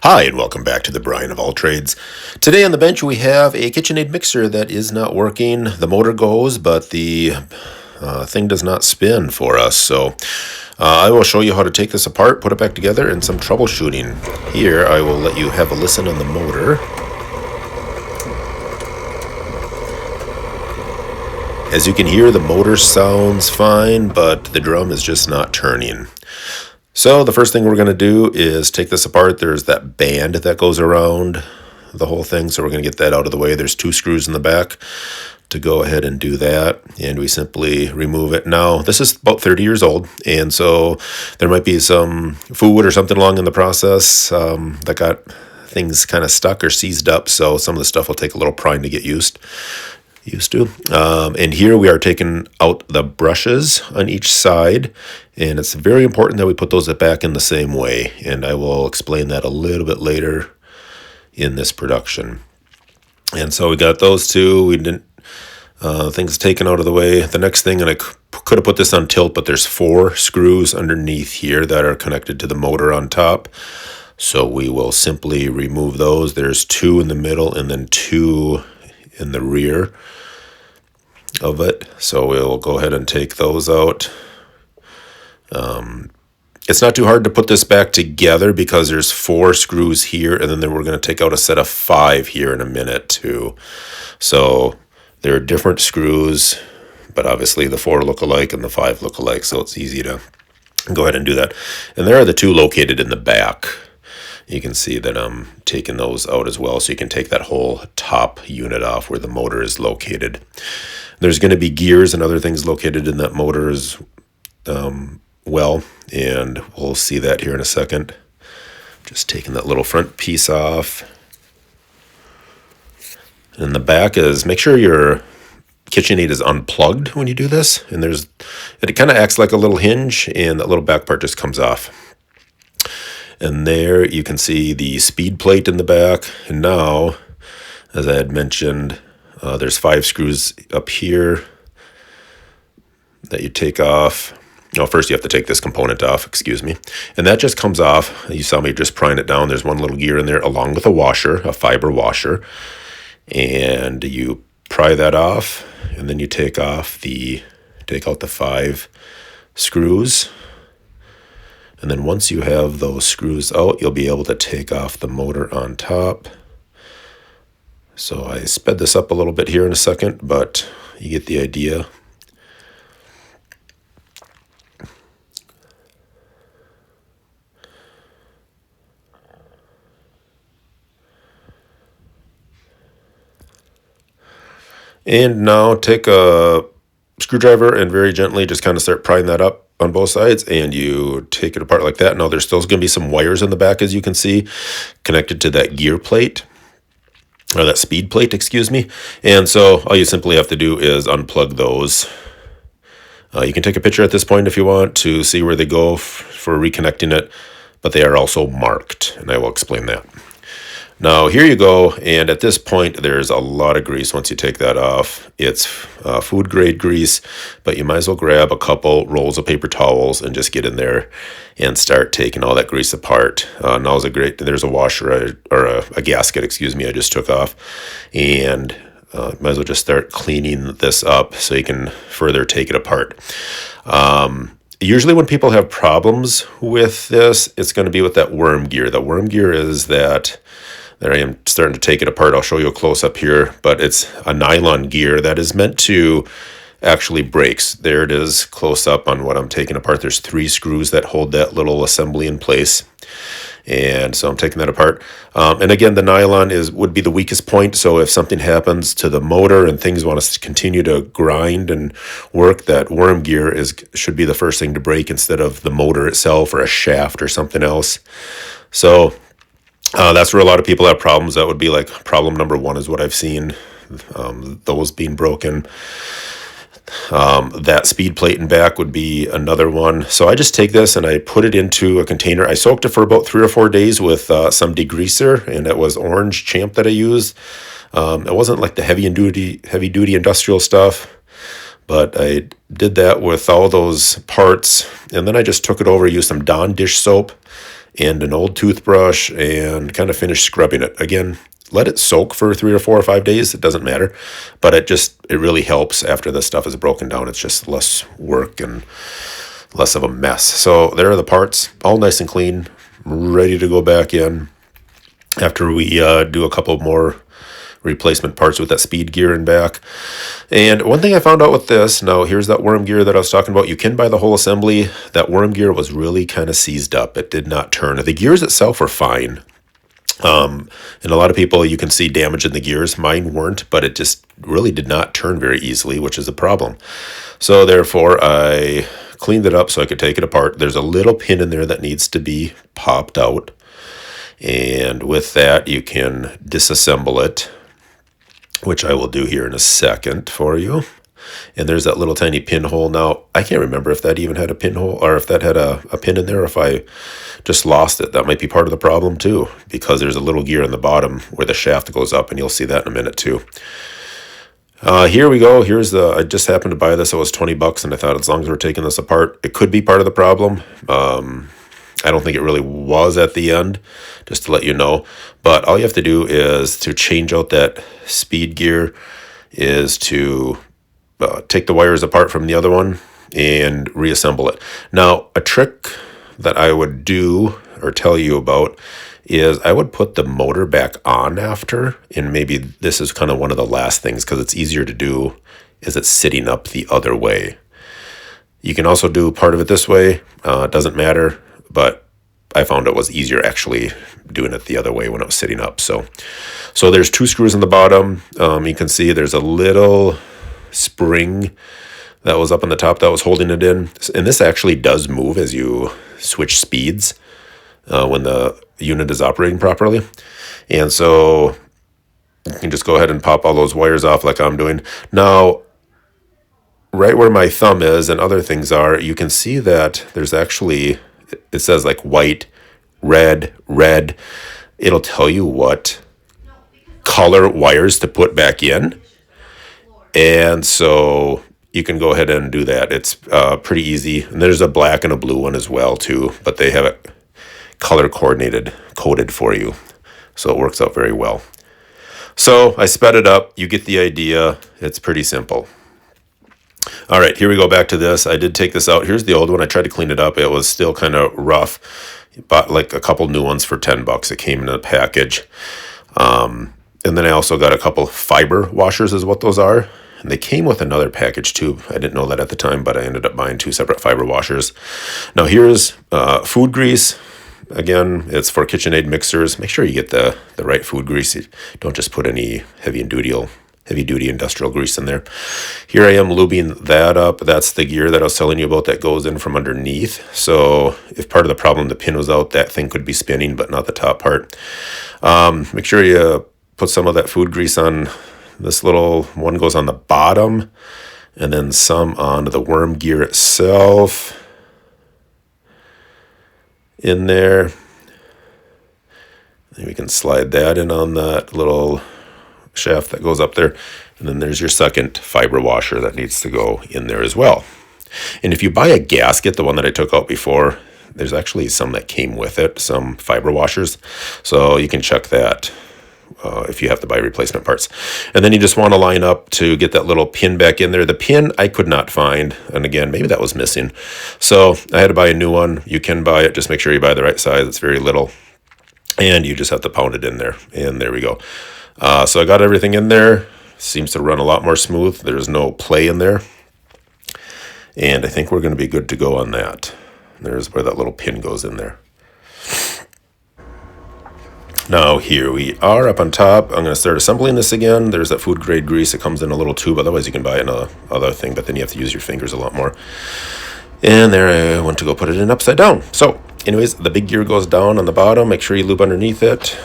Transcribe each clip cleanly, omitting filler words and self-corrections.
Hi, and welcome back to the Brian of All Trades. Today on the bench we have a KitchenAid mixer that is not working. The motor goes, but the thing does not spin for us. So I will show you how to take this apart, put it back together, and some troubleshooting. Here I will let you have a listen on the motor. As you can hear, the motor sounds fine, but the drum is just not turning. So the first thing we're going to do is take this apart. There's that band that goes around the whole thing, so we're going to get that out of the way. There's 2 screws in the back to go ahead and do that, and we simply remove it. Now, this is about 30 years old, and so there might be some food or something along in the process that got things kind of stuck or seized up, so some of the stuff will take a little prying to get used to. And here we are taking out the brushes on each side, and it's very important that we put those back in the same way, and I will explain that a little bit later in this production. And so we got those two. We didn't things taken out of the way. The next thing, and I could have put this on tilt, but there's 4 screws underneath here that are connected to the motor on top, so we will simply remove those. There's 2 in the middle and then 2 in the rear of it, so we'll go ahead and take those out. It's not too hard to put this back together because there's 4 screws here, and then we're going to take out a set of 5 here in a minute too. So there are different screws, but obviously the 4 look alike and the 5 look alike, so it's easy to go ahead and do that. And there are the 2 located in the back. You can see that I'm taking those out as well, so you can take that whole top unit off where the motor is located. There's going to be gears and other things located in that motor as well, and we'll see that here in a second. Just taking that little front piece off. And the back is, make sure your KitchenAid is unplugged when you do this, and it kind of acts like a little hinge, and that little back part just comes off. And there you can see the speed plate in the back. And now, as I had mentioned, there's 5 screws up here that you take off. No, first you have to take this component off, excuse me. And that just comes off. You saw me just prying it down. There's one little gear in there along with a washer, a fiber washer. And you pry that off, and then you take out the 5 screws. And then once you have those screws out, you'll be able to take off the motor on top. So I sped this up a little bit here in a second, but you get the idea. And now take a screwdriver and very gently just kind of start prying that up on both sides, and you take it apart like that. Now there's still going to be some wires in the back, as you can see, connected to that gear plate, or that speed plate, excuse me. And so all you simply have to do is unplug those. You can take a picture at this point if you want to see where they go for reconnecting it, but they are also marked, and I will explain that. Now here you go, and at this point there's a lot of grease once you take that off. It's food grade grease, but you might as well grab a couple rolls of paper towels and just get in there and start taking all that grease apart. Now there's a washer, or a gasket, excuse me, I just took off, and might as well just start cleaning this up so you can further take it apart. Usually when people have problems with this, it's going to be with that worm gear. The worm gear is that, there I am starting to take it apart. I'll show you a close-up here, but it's a nylon gear that is meant to actually breaks. There it is, close up on what I'm taking apart. There's 3 screws that hold that little assembly in place, and so I'm taking that apart. And again, the nylon would be the weakest point, so if something happens to the motor and things want to continue to grind and work, that worm gear should be the first thing to break instead of the motor itself or a shaft or something else. So that's where a lot of people have problems. That would be like problem number 1 is what I've seen, those being broken. That speed plate in back would be another one. So I just take this and I put it into a container. I soaked it for about 3 or 4 days with some degreaser, and it was Orange Champ that I used. It wasn't like the heavy duty industrial stuff, but I did that with all those parts, and then I just took it over, used some Dawn dish soap, and an old toothbrush and kind of finish scrubbing it. Again, let it soak for 3 or 4 or 5 days. It doesn't matter, but it really helps after the stuff is broken down. It's just less work and less of a mess. So there are the parts, all nice and clean, ready to go back in after we do a couple more replacement parts with that speed gear and back. And one thing I found out with this, now here's that worm gear that I was talking about. You can buy the whole assembly. That worm gear was really kind of seized up. It did not turn. The gears itself were fine. And a lot of people, you can see damage in the gears. Mine weren't, but it just really did not turn very easily, which is a problem. So therefore, I cleaned it up so I could take it apart. There's a little pin in there that needs to be popped out. And with that, you can disassemble it, which I will do here in a second for you. And there's that little tiny pinhole. Now, I can't remember if that even had a pinhole or if that had a pin in there, or if I just lost it. That might be part of the problem too, because there's a little gear in the bottom where the shaft goes up, and you'll see that in a minute too. Here we go. I just happened to buy this. It was $20, and I thought as long as we're taking this apart, it could be part of the problem. I don't think it really was at the end, just to let you know. But all you have to do is to change out that speed gear is to take the wires apart from the other one and reassemble it. Now, a trick that I would do or tell you about is I would put the motor back on after, and maybe this is kind of one of the last things because it's easier to do is it's sitting up the other way. You can also do part of it this way. It doesn't matter, but I found it was easier actually doing it the other way when it was sitting up. So there's 2 screws in the bottom. You can see there's a little spring that was up on the top that was holding it in. And this actually does move as you switch speeds when the unit is operating properly. And so you can just go ahead and pop all those wires off like I'm doing. Now, right where my thumb is and other things are, you can see that there's actually, it says like white, red. It'll tell you what color wires to put back in. And so you can go ahead and do that. It's pretty easy. And there's a black and a blue one as well too, but they have it color coded for you. So it works out very well. So I sped it up. You get the idea. It's pretty simple. All right, here we go back to this. I did take this out. Here's the old one. I tried to clean it up. It was still kind of rough. Bought like a couple new ones for $10. It came in a package. And then I also got a couple fiber washers is what those are. And they came with another package too. I didn't know that at the time, but I ended up buying 2 separate fiber washers. Now here's food grease. Again, it's for KitchenAid mixers. Make sure you get the right food grease. You don't just put any heavy-duty industrial grease in there. Here I am lubing that up. That's the gear that I was telling you about that goes in from underneath. So if part of the problem, the pin was out, that thing could be spinning, but not the top part. Make sure you put some of that food grease on. This little one goes on the bottom, and then some on the worm gear itself in there. And we can slide that in on that little shaft that goes up there. And then there's your second fiber washer that needs to go in there as well. And if you buy a gasket, the one that I took out before, there's actually some that came with it, some fiber washers. So you can check that if you have to buy replacement parts. And then you just want to line up to get that little pin back in there. The pin I could not find. And again, maybe that was missing. So I had to buy a new one. You can buy it. Just make sure you buy the right size. It's very little. And you just have to pound it in there. And there we go. So I got everything in there. Seems to run a lot more smooth. There's no play in there. And I think we're going to be good to go on that. There's where that little pin goes in there. Now here we are up on top. I'm going to start assembling this again. There's that food grade grease. It comes in a little tube. Otherwise you can buy another thing, but then you have to use your fingers a lot more. And there I went to go put it in upside down. So anyways, the big gear goes down on the bottom. Make sure you lube underneath it.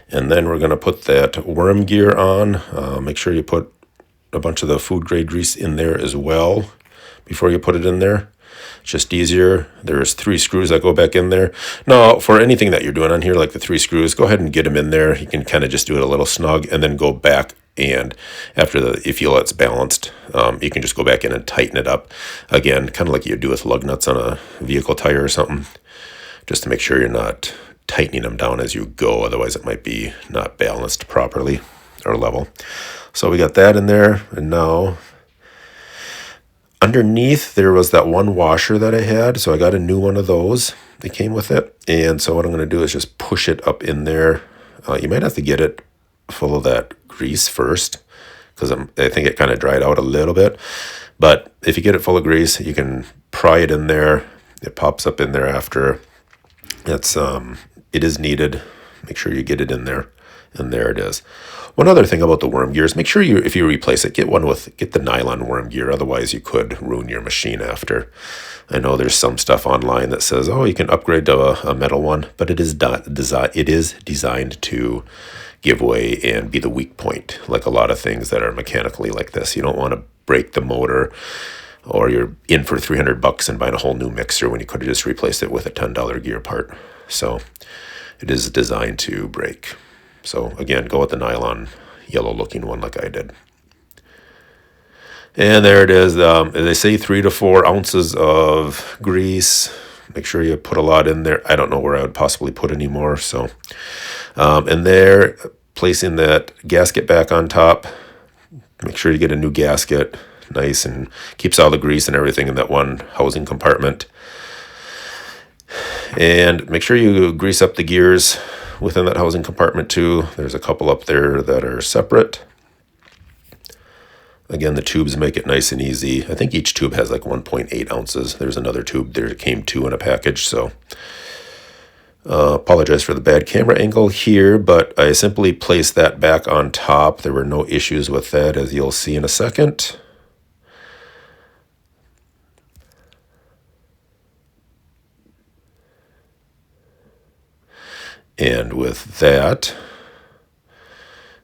And then we're going to put that worm gear on. Make sure you put a bunch of the food grade grease in there as well before you put it in there. It's just easier. There's 3 screws that go back in there. Now, for anything that you're doing on here, like the 3 screws, go ahead and get them in there. You can kind of just do it a little snug and then go back. And after you feel it's balanced, you can just go back in and tighten it up. Again, kind of like you do with lug nuts on a vehicle tire or something. just to make sure you're not tightening them down as you go. Otherwise it might be not balanced properly or level. So we got that in there, and now underneath there was that one washer that I had, so I got a new one of those that came with it. And so what I'm going to do is just push it up in there. You might have to get it full of that grease first, because I think it kind of dried out a little bit. But if you get it full of grease, you can pry it in there. It pops up in there after. It is needed. Make sure you get it in there, and there it is. One other thing about the worm gears, make sure if you replace it, get the nylon worm gear. Otherwise, you could ruin your machine after. I know there's some stuff online that says, oh, you can upgrade to a metal one, but it is designed to give way and be the weak point, like a lot of things that are mechanically like this. You don't want to break the motor, or you're in for $300 and buying a whole new mixer when you could have just replaced it with a $10 gear part. So it is designed to break. So again, go with the nylon yellow looking one like I did. And there it is. They say 3 to 4 ounces of grease. Make sure you put a lot in there. I don't know where I would possibly put any more. So, and there, placing that gasket back on top. Make sure you get a new gasket, nice, and keeps all the grease and everything in that one housing compartment. And make sure you grease up the gears within that housing compartment too. There's a couple up there that are separate. Again, the tubes make it nice and easy. I think each tube has like 1.8 ounces. There's another tube there. It came 2 in a package. So apologize for the bad camera angle here, but I simply placed that back on top. There were no issues with that, as you'll see in a second. And with that,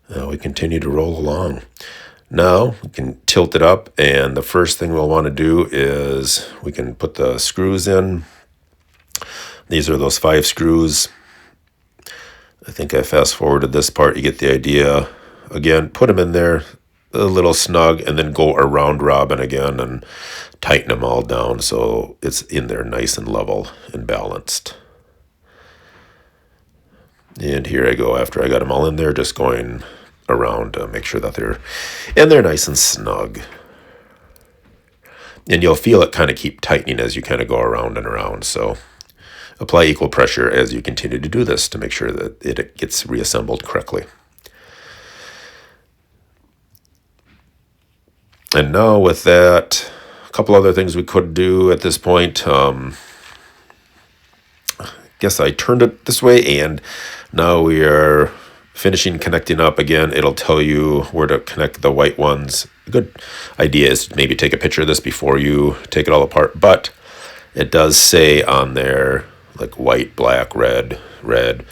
we continue to roll along. Now we can tilt it up, and the first thing we'll want to do is we can put the screws in. These are those 5 screws. I think I fast forwarded this part. You get the idea. Again, put them in there a little snug, and then go around robin again and tighten them all down so it's in there nice and level and balanced. And here I go, after I got them all in there, just going around to make sure that they're nice and snug. And you'll feel it kind of keep tightening as you kind of go around and around. So apply equal pressure as you continue to do this to make sure that it gets reassembled correctly. And now with that, a couple other things we could do at this point. Guess I turned it this way, and now we are finishing connecting up. Again, it'll tell you where to connect the white ones. A good idea is to maybe take a picture of this before you take it all apart, but it does say on there like white, black, red, red.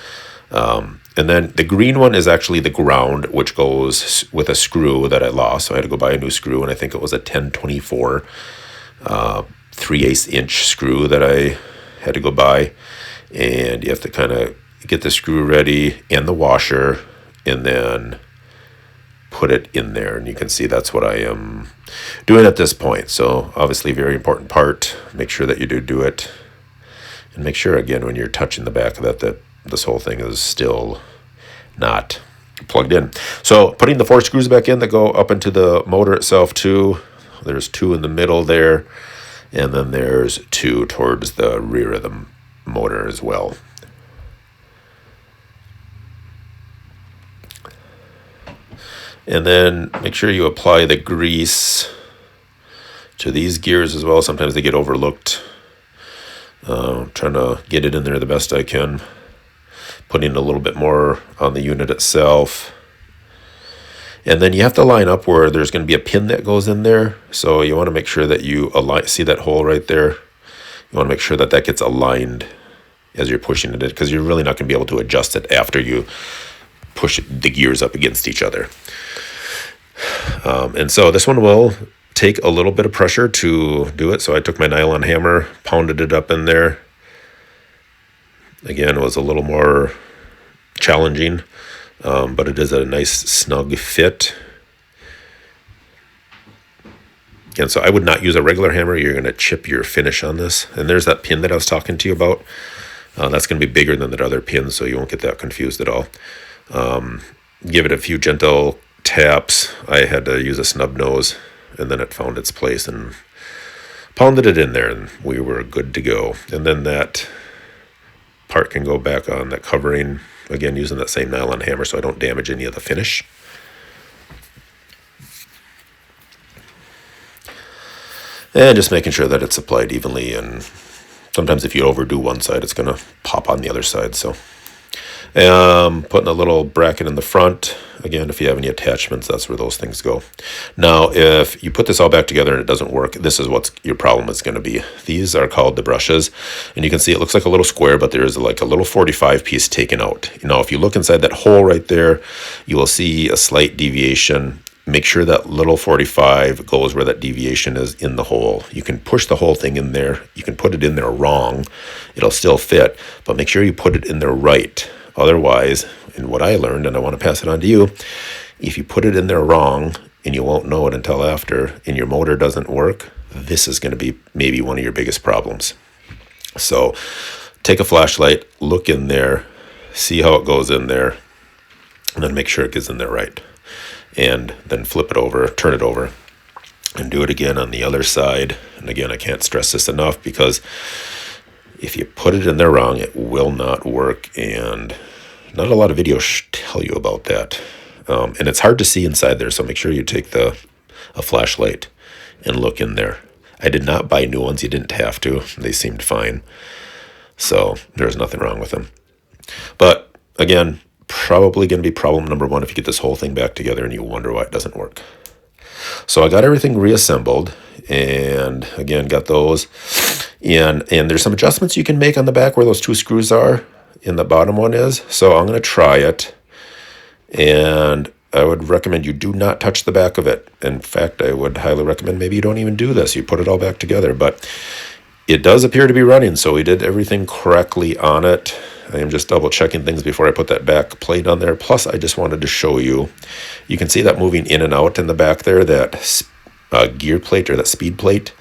And then the green one is actually the ground, which goes with a screw that I lost. So I had to go buy a new screw, and I think it was a 1024 3/8 inch screw that I had to go buy. And you have to kind of get the screw ready and the washer, and then put it in there. And you can see that's what I am doing at this point. So obviously very important part. Make sure that you do it. And make sure, again, when you're touching the back of that this whole thing is still not plugged in. So putting the 4 screws back in that go up into the motor itself too. There's 2 in the middle there. And then there's 2 towards the rear of the motor as well. And then make sure you apply the grease to these gears as well. Sometimes they get overlooked. Trying to get it in there the best I can. Putting a little bit more on the unit itself. And then you have to line up where there's going to be a pin that goes in there. So you want to make sure that you align. See that hole right there? You want to make sure that gets aligned as you're pushing it in, because you're really not going to be able to adjust it after you push the gears up against each other. And so this one will take a little bit of pressure to do it. So I took my nylon hammer, pounded it up in there. Again, it was a little more challenging, but it is a nice snug fit. And so I would not use a regular hammer. You're going to chip your finish on this. And there's that pin that I was talking to you about. That's going to be bigger than that other pin, so you won't get that confused at all. Give it a few gentle taps. I had to use a snub nose, and then it found its place and pounded it in there, and we were good to go. And then that part can go back on that covering, again using that same nylon hammer so I don't damage any of the finish. And just making sure that it's applied evenly, and sometimes if you overdo one side, it's going to pop on the other side. So putting a little bracket in the front. Again, if you have any attachments, that's where those things go. Now, if you put this all back together and it doesn't work, this is what your problem is going to be. These are called the brushes, and you can see it looks like a little square, but there is like a little 45 piece taken out. Now, if you look inside that hole right there, you will see a slight deviation. Make sure that little 45 goes where that deviation is in the hole. You can push the whole thing in there. You can put it in there wrong. It'll still fit, but make sure you put it in there right. Otherwise, and what I learned, and I want to pass it on to you, if you put it in there wrong and you won't know it until after and your motor doesn't work, this is going to be maybe one of your biggest problems. So take a flashlight, look in there, see how it goes in there, and then make sure it gets in there right. And then flip it over, turn it over, and do it again on the other side. And again, I can't stress this enough, because if you put it in there wrong, it will not work. And not a lot of videos tell you about that. And it's hard to see inside there, so make sure you take a flashlight and look in there. I did not buy new ones. You didn't have to. They seemed fine. So there's nothing wrong with them. But again, probably going to be problem number one if you get this whole thing back together and you wonder why it doesn't work. So I got everything reassembled, and again got those, and there's some adjustments you can make on the back where those two screws are and the bottom one is. So I'm going to try it, and I would recommend you do not touch the back of it. In fact, I would highly recommend maybe you don't even do this. You put it all back together, but it does appear to be running, so we did everything correctly on it. I am just double checking things before I put that back plate on there. Plus, I just wanted to show you, you can see that moving in and out in the back there, that gear plate or that speed plate.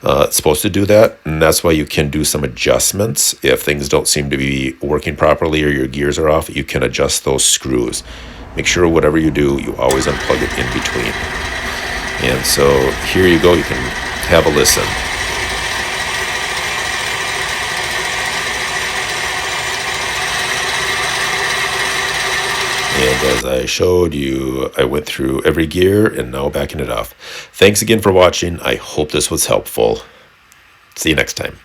It's supposed to do that, and that's why you can do some adjustments. If things don't seem to be working properly or your gears are off, you can adjust those screws. Make sure whatever you do, you always unplug it in between. And so here you go, you can have a listen. And as I showed you, I went through every gear and now backing it off. Thanks again for watching. I hope this was helpful. See you next time.